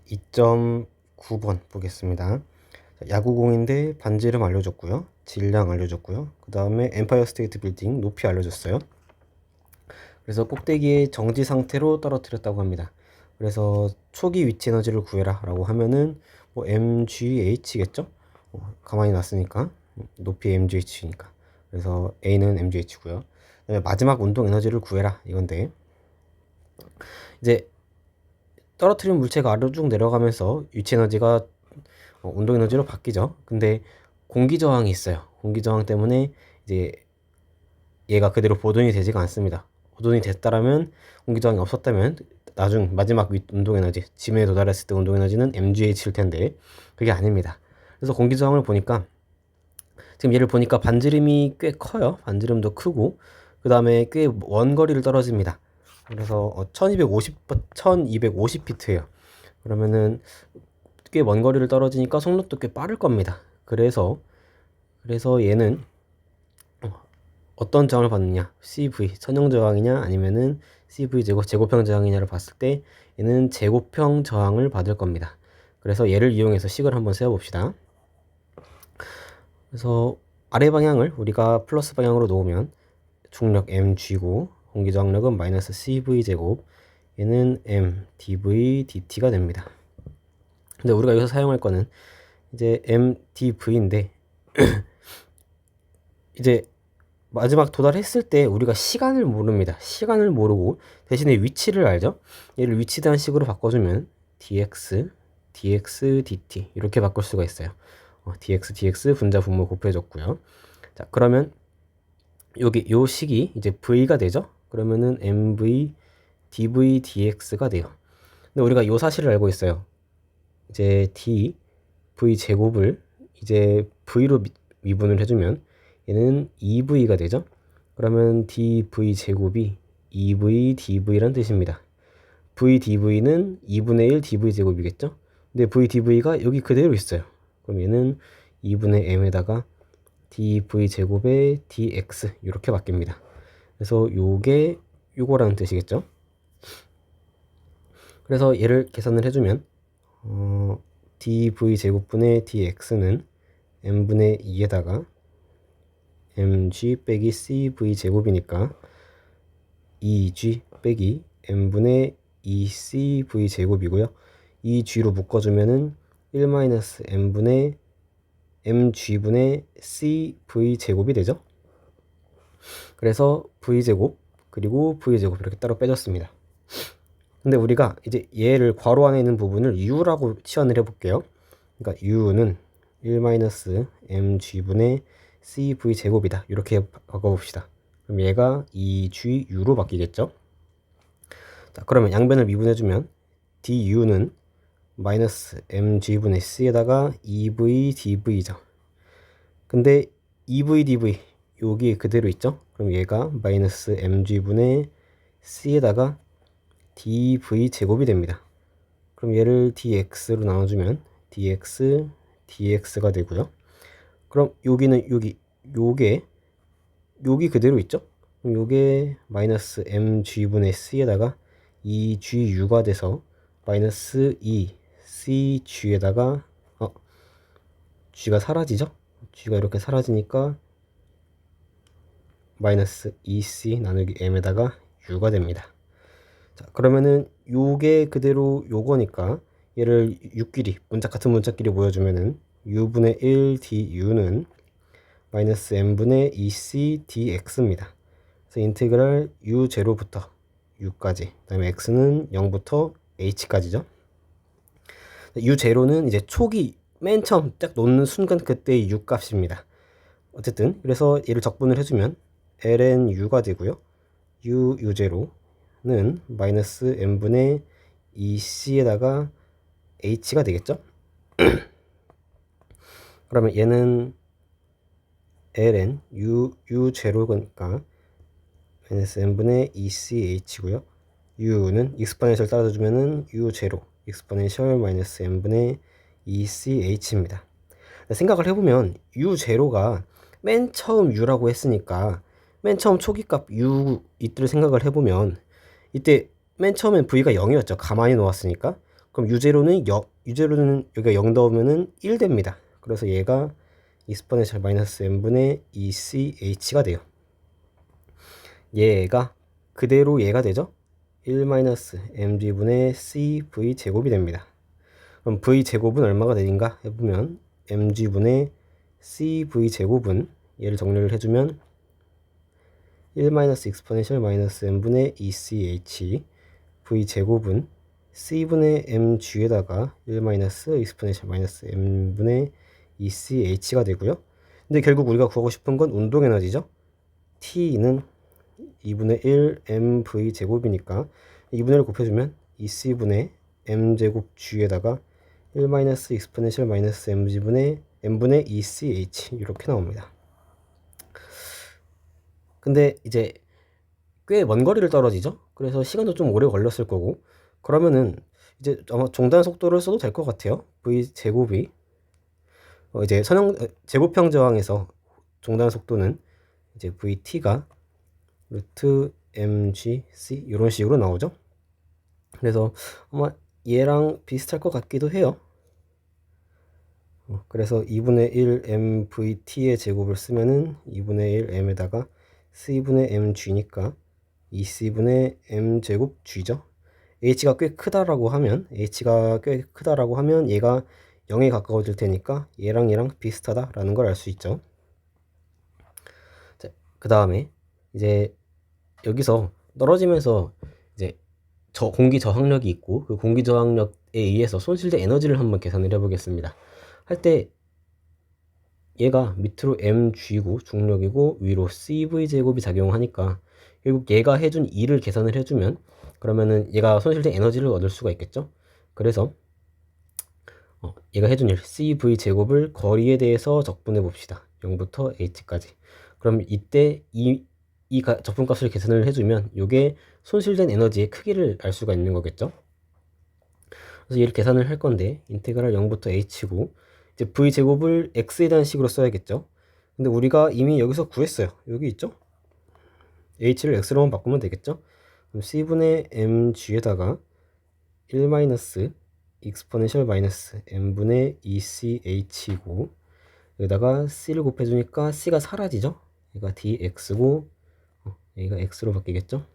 2.9번 보겠습니다. 야구공인데 반지 이름 알려줬고요. 질량 알려줬고요. 그 다음에 엠파이어 스테이트 빌딩 높이 알려줬어요. 그래서 꼭대기에 정지 상태로 떨어뜨렸다고 합니다. 그래서 초기 위치 에너지를 구해라 라고 하면은 뭐 mgh겠죠? 가만히 놨으니까 높이 mgh니까. 그래서 a는 mgh고요. 그다음에 마지막 운동 에너지를 구해라 이건데, 이제 떨어뜨린 물체가 아래로 쭉 내려가면서 위치 에너지가 운동 에너지로 바뀌죠. 근데 공기 저항이 있어요. 공기 저항 때문에 이제 얘가 그대로 보존이 되지가 않습니다. 보존이 됐다라면, 공기 저항이 없었다면 나중 마지막 운동 에너지, 지면에 도달했을 때 운동 에너지는 mgh일 텐데 그게 아닙니다. 그래서 공기 저항을 보니까, 지금 얘를 보니까 반지름이 꽤 커요. 반지름도 크고 그 다음에 꽤 먼 거리를 떨어집니다. 그래서 1250피트예요. 그러면은 꽤 먼 거리를 떨어지니까 속력도 꽤 빠를 겁니다. 그래서 얘는 어떤 저항을 받느냐, CV 선형 저항이냐 아니면은 CV 제곱형 저항이냐를 봤을 때 얘는 제곱형 저항을 받을 겁니다. 그래서 얘를 이용해서 식을 한번 세워봅시다. 그래서 아래 방향을 우리가 플러스 방향으로 놓으면 중력 mg고 공기 저항력은 마이너스 cv 제곱, 얘는 m dv dt가 됩니다. 근데 우리가 여기서 사용할 거는 이제 mdv인데 이제 마지막 도달했을 때 우리가 시간을 모릅니다. 시간을 모르고 대신에 위치를 알죠. 얘를 위치 대한식으로 바꿔주면 dx, dx, dt 이렇게 바꿀 수가 있어요. dx, dx 분자 분모 곱해줬고요. 자, 그러면 여기 요 식이 이제 v가 되죠. 그러면은 mv dv dx가 돼요. 근데 우리가 요 사실을 알고 있어요. 이제 d v 제곱을 이제 v로 미분을 해주면 얘는 2v가 되죠. 그러면 dv 제곱이 2v dv란 뜻입니다. v dv는 2분의 1 dv 제곱이겠죠. 근데 v dv가 여기 그대로 있어요. 그럼 얘는 2분의 m에다가 dv 제곱에 dx 이렇게 바뀝니다. 그래서 요게 요거라는 뜻이겠죠. 그래서 얘를 계산을 해주면 dv 제곱분의 dx는 m분의 2에다가 mg 빼기 cv 제곱이니까 2g 빼기 m분의 2cv 제곱이고요. 이 g로 묶어주면은 1-m분의 mg분의 cv 제곱이 되죠. 그래서 v제곱 그리고 v제곱 이렇게 따로 빼줬습니다. 근데 우리가 이제 얘를 괄호 안에 있는 부분을 u라고 치환을 해볼게요. 그러니까 u는 1-mg분의 cv 제곱이다. 이렇게 바꿔봅시다. 그럼 얘가 2gu로 바뀌겠죠. 자, 그러면 양변을 미분해주면 du는 마이너스 mg분의 c에다가 2v dv죠. 근데 2v dv 여기 그대로 있죠. 그럼 얘가 마이너스 mg분의 c에다가 dv 제곱이 됩니다. 그럼 얘를 dx로 나눠주면 dx dx가 되고요. 그럼 여기는 요게 그대로 있죠. 그럼 요게 마이너스 mg분의 c에다가 2gu가 돼서 마이너스 2cg에다가 g가 사라지죠. g가 이렇게 사라지니까 마이너스 2c 나누기 m에다가 u가 됩니다. 자, 그러면은 요게 그대로 요거니까 얘를 같은 문자끼리 모여주면은 u분의 1 du는 마이너스 m분의 2c dx입니다. 그래서 인테그랄 u0부터 u까지, 그 다음에 x는 0부터 h까지죠. u0는 이제 초기 맨 처음 딱 놓는 순간 그때의 u 값입니다. 어쨌든 그래서 얘를 적분을 해주면 ln u가 되고요. u0는 마이너스 m분의 2c에다가 h가 되겠죠. 그러면 얘는 ln u0니까 마이너스 m분의 2ch고요. u는 익스포넨셜 따라주면은 u0 익스포넨셜 마이너스 m분의 2ch입니다. 생각을 해보면 u0가 맨 처음 u라고 했으니까 맨 처음 초기값 u 이때를 생각을 해보면 이때 맨 처음엔 v가 0이었죠. 가만히 놓았으니까. 그럼 유제로는 여기가 0 넣으면은 1 됩니다. 그래서 얘가 exponential 마이너스 n분의 2ch가 돼요. 얘가 그대로 얘가 되죠? 1 마이너스 mg분의 cv 제곱이 됩니다. 그럼 v 제곱은 얼마가 되는가 해보면 mg분의 cv 제곱은 얘를 정리를 해주면 1 마이너스 exponential 마이너스 n분의 2ch v 제곱은 c분의 mg에다가 1 마이너스 exponential 마이너스 n분의 2ch가 되고요. 근데 결국 우리가 구하고 싶은 건 운동 에너지죠. t는 2분의 1 mv 제곱이니까 2분의 1 곱해주면 2c분의 m제곱 g에다가 1 마이너스 exponential 마이너스 mg분의 n분의 2ch 이렇게 나옵니다. 근데 이제 꽤 먼 거리를 떨어지죠. 그래서 시간도 좀 오래 걸렸을 거고, 그러면은 이제 아마 종단 속도를 써도 될 것 같아요. v 제곱이 이제 제곱형 저항에서 종단 속도는 이제 vt가 루트 mgc 이런 식으로 나오죠. 그래서 아마 얘랑 비슷할 것 같기도 해요. 그래서 2분의 1 mvt의 제곱을 쓰면은 2분의 1 m에다가 c분의 mg니까 2c분의 m제곱 g죠. h가 꽤 크다라고 하면 얘가 0에 가까워질 테니까 얘랑 비슷하다라는 걸 알 수 있죠. 자, 그 다음에 이제 여기서 떨어지면서 이제 공기 저항력이 있고 그 공기 저항력에 의해서 손실된 에너지를 한번 계산을 해보겠습니다. 할 때 얘가 밑으로 mg고 중력이고 위로 cv 제곱이 작용하니까 결국 얘가 해준 2를 계산을 해주면 그러면은 얘가 손실된 에너지를 얻을 수가 있겠죠. 그래서 얘가 해준 1 cv 제곱을 거리에 대해서 적분해 봅시다. 0부터 h까지. 그럼 이때 이 적분값을 계산을 해주면 이게 손실된 에너지의 크기를 알 수가 있는 거겠죠. 그래서 얘를 계산을 할 건데 인테그랄 0부터 h고 이제 v 제곱을 x에 대한 식으로 써야겠죠. 근데 우리가 이미 여기서 구했어요. 여기 있죠. h를 x로만 바꾸면 되겠죠. 그럼 c분의 mg에다가 1 마이너스 exponential 마이너스 n분의 2ch이고 여기다가 c를 곱해주니까 c가 사라지죠. 얘가 dx고 여기가 x로 바뀌겠죠.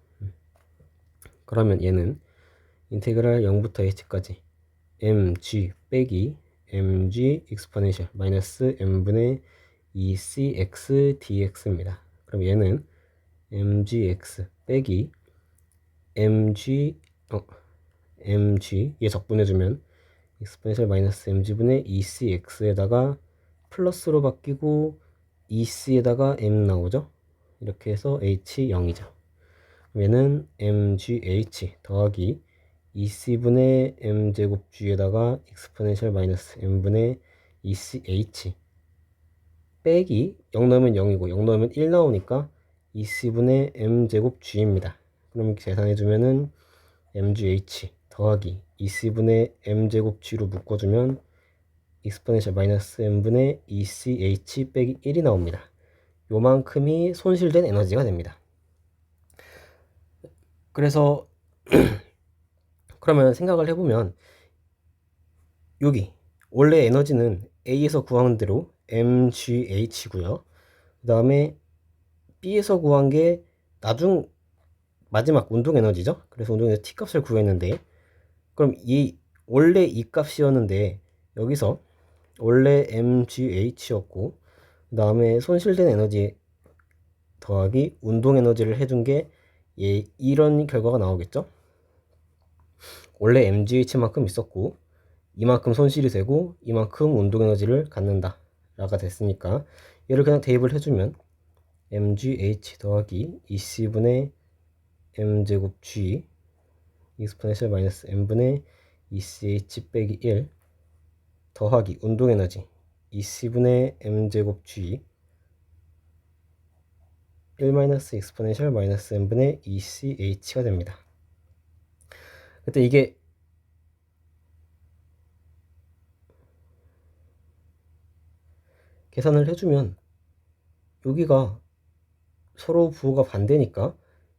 그러면 얘는 인테그랄 0부터 h까지 mg 빼기 mg exponential 마이너스 n분의 2cx dx입니다. 그럼 얘는 mgx 빼기 mg 얘 적분해주면 exponential 마이너스 mg분의 2cx에다가 플러스로 바뀌고 2c에다가 m 나오죠. 이렇게 해서 h 0이죠. 얘는 mgh 더하기 2c분의 m제곱 g에다가 exponential 마이너스 m분의 2ch 빼기 0 넣으면 0이고 0 넣으면 1 나오니까 2c분의 m제곱 g입니다. 그럼 계산해주면은 mgh 더하기 2c분의 m제곱 g로 묶어주면 exponential 마이너스 m분의 2ch 빼기 1이 나옵니다. 요만큼이 손실된 에너지가 됩니다. 그래서 그러면 생각을 해보면 여기 원래 에너지는 A에서 구한 대로 mgh고요. 그 다음에 B에서 구한 게 마지막 운동 에너지죠. 그래서 운동 에너지 T값을 구했는데 그럼 원래 이 값이었는데 여기서 원래 mgh였고 그 다음에 손실된 에너지 더하기 운동 에너지를 해준 게 이런 결과가 나오겠죠. 원래 mgh만큼 있었고 이만큼 손실이 되고 이만큼 운동 에너지를 갖는다 라가 됐으니까 얘를 그냥 대입을 해주면 mgh 더하기 2c분의 m제곱 g exponential 마이너스 n분의 2ch 빼기 1 더하기 운동 에너지 2c분의 m제곱 g 1 마이너스 exponential 마이너스 n분의 2ch가 됩니다. 그때 이게 계산을 해주면 여기가 서로 부호가 반대니까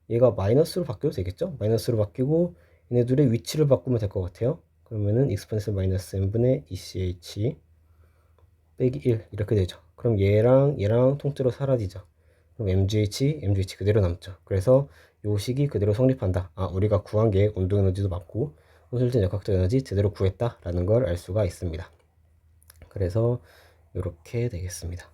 얘가 마이너스로 바뀌어도 되겠죠. 마이너스로 바뀌고 얘네들의 위치를 바꾸면 될 것 같아요. 그러면은 익스포넨셜 마이너스 n분의 ECH 빼기 1 이렇게 되죠. 그럼 얘랑 통째로 사라지죠. 그럼 MGH 그대로 남죠. 그래서 요 식이 그대로 성립한다. 아, 우리가 구한 게 운동 에너지도 맞고 온실전 역학적 에너지 제대로 구했다라는 걸 알 수가 있습니다. 그래서 이렇게 되겠습니다.